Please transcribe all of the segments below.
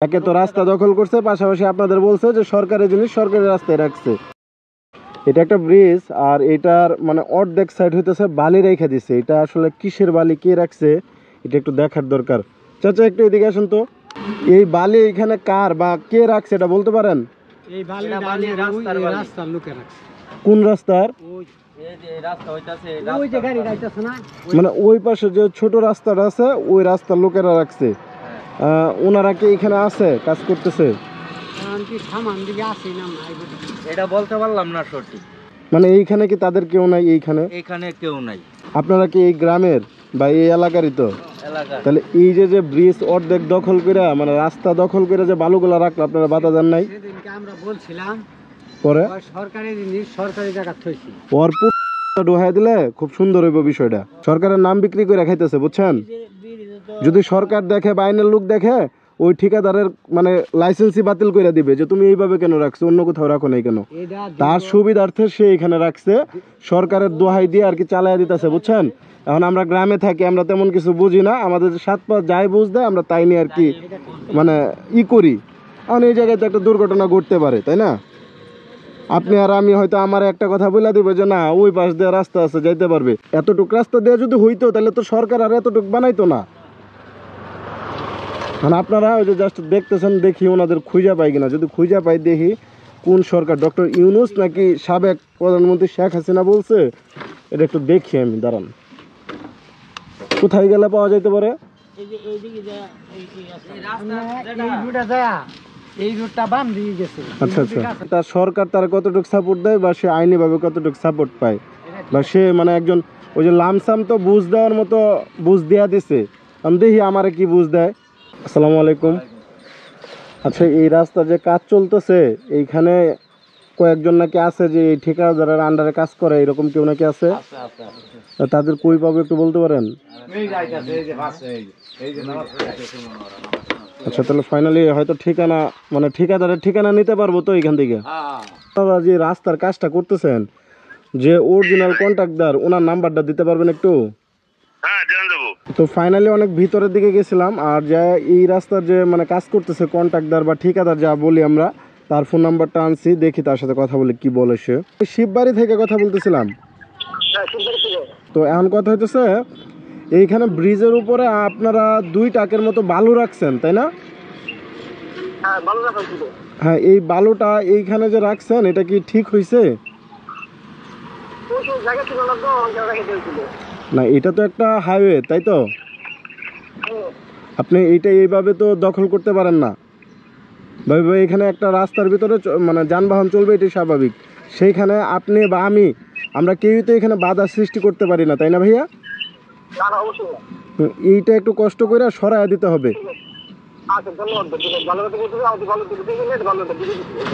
একে তো রাস্তা দখল করছে, পাশাপাশি আপনাদের বলছে যে সরকারি জিনিস সরকারি রাস্তায় রাখছে। এটা একটা ব্রিজ, আর এটার মানে অর্ধেক সাইড হইতেছে বালি রেখে দিছে। এটা আসলে কিসের বালি, কে রাখছে এটা একটু দেখার দরকার। চাচা একটু এদিকে আসুন তো। এই বালি এখানে কার বা কে রাখছে এটা বলতে পারেন? এই বালি রাস্তার লোকে রাখছে। কোন রাস্তার? মানে ওই পাশে যে ছোট রাস্তাটা আছে ওই রাস্তার লোকেরা রাখছে। ওনারা কি এখানে আছে, কাজ করতেছে? এটা বলতে পারলাম না সঠিক। মানে এইখানে কি তাদের কেউ নাই? এইখানে কেউ নাই। আপনারা কি এই গ্রামের বা এই এলাকারই তো? তাহলে এই যে ব্রিজ অর্ধেক দখল করে, মানে রাস্তা দখল করে যে বালুগুলা রাখলো, আপনারা বাধা দেন নাই? আমরা বলছিলাম পরে সরকারি জিনিস সরকারি জায়গা থইছি, ওর ডোহাই দিলে খুব সুন্দর হইব বিষয়টা। সরকারের নাম বিক্রি করে খাইতেছে, বুঝছেন? যদি সরকার দেখে বা আইনের লোক দেখে, ওই ঠিকাদারের মানে লাইসেন্সই বাতিল করে দিবে যে তুমি এইভাবে কেন রাখছো, অন্য কোথাও রাখো নাই কেন। তার সুবিধার্থে সে এখানে রাখছে, সরকারের দোহাই দিয়ে আর কি চালাইয়া দিতেছে, বুঝছেন? এখন আমরা গ্রামে থাকি, আমরা তেমন কিছু বুঝি না, আমাদের সাত পা যাই বুঝ দেয় আমরা তাই নিয়ে আর কি মানে করি। এখন এই জায়গায় তো একটা দুর্ঘটনা ঘটতে পারে, তাই না? আপনি আর আমি হয়তো আমার একটা কথা বলে দিব যে না ওই পাশ দিয়ে রাস্তা আছে, যাইতে পারবে। এতটুক রাস্তা দিয়ে যদি হইতো তাহলে তো সরকার আর এতটুক বানাইতো না। মানে আপনারা ওই যে জাস্ট দেখতেছেন, দেখি ওনাদের খুঁজা পাই কিনা। যদি খুঁজা পাই দেখি কোন সরকার, ডক্টর ইউনূস নাকি সাবেক প্রধানমন্ত্রী শেখ হাসিনা বলছে, এটা একটু দেখি আমি। দাঁড়ান, কোথায় গেলে পাওয়া যাইতে পারে? আচ্ছা আচ্ছা, তার সরকার তার কতটুকু সাপোর্ট দেয় বা সে আইনি ভাবে কতটুকু সাপোর্ট পায়, বা সে মানে একজন ওই যে লামসাম তো বুঝ দেওয়ার মতো বুঝ দেওয়া দিছে। আমি দেখি আমারে কি বুঝ দেয়। আসসালামু আলাইকুম। আচ্ছা, এই রাস্তা যে কাজ চলতেছে এইখানে কয়েকজন নাকি আছে যে এই ঠিকাদারের আন্ডারে কাজ করে, এরকম কেউ নাকি আছে? তাদের কই পাবো একটু বলতে পারেন? আচ্ছা, তাহলে ফাইনালি হয়তো ঠিকানা মানে ঠিকাদারের ঠিকানা নিতে পারবো তো এখান থেকে? আপনারা যে রাস্তার কাজটা করতেছেন, যে অরিজিনাল কন্ট্রাক্টর, ওনার নাম্বারটা দিতে পারবেন একটু? তো ফাইনালি অনেক ভিতরের দিকে গেছিলাম, আর যা এই রাস্তার যে মানে কাজ করতেছে কন্ট্রাক্টর বা ঠিকাদার যা বলি আমরা, তার ফোন নাম্বারটা আনছি, দেখি তার সাথে কথা বলে কি বলে সে। শিববাড়ি থেকে কথা বলতেছিলাম। তো এখন কথা হইতেছে এইখানে ব্রিজের উপরে আপনারা 2 টাকের মতো বালু রাখছেন, তাই না? হ্যাঁ, এই বালুটা এইখানে যে রাখছেন এটা কি ঠিক হয়েছে? না, এটা তো একটা হাইওয়ে, তাই তো? আপনি এইটা এইভাবে তো দখল করতে পারেন না ভাই। ভাই এখানে একটা রাস্তার ভিতরে মানে যানবাহন চলবে, এটাই স্বাভাবিক। সেইখানে আপনি বা আমি, আমরা কেউই তো এখানে বাধা সৃষ্টি করতে পারি না, তাই না ভাইয়া? এইটা একটু কষ্ট করে সরাইয়া দিতে হবে।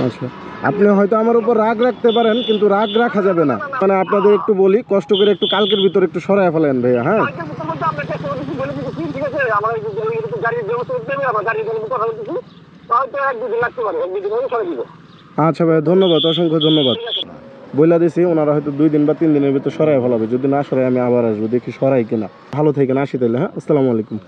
আচ্ছা, আপনি হয়তো আমার উপর রাগ রাখতে পারেন, কিন্তু রাগ রাখা যাবে না। মানে আপনাদের একটু বলি, কষ্ট করে একটু কালকের ভিতরে একটু সরাইয়া ফেলেন ভাইয়া। হ্যাঁ, আচ্ছা ভাইয়া, ধন্যবাদ, অসংখ্য ধন্যবাদ। বইলা দিছি, ওনারা হয়তো 2 দিন বা 3 দিনের ভিতরে সরাই ফেলাবে। যদি না সরাই আমি আবার আসবো, দেখি সরাই কিনা। ভালো থাকেন, আসি তাহলে। হ্যাঁ, আসসালামু আলাইকুম।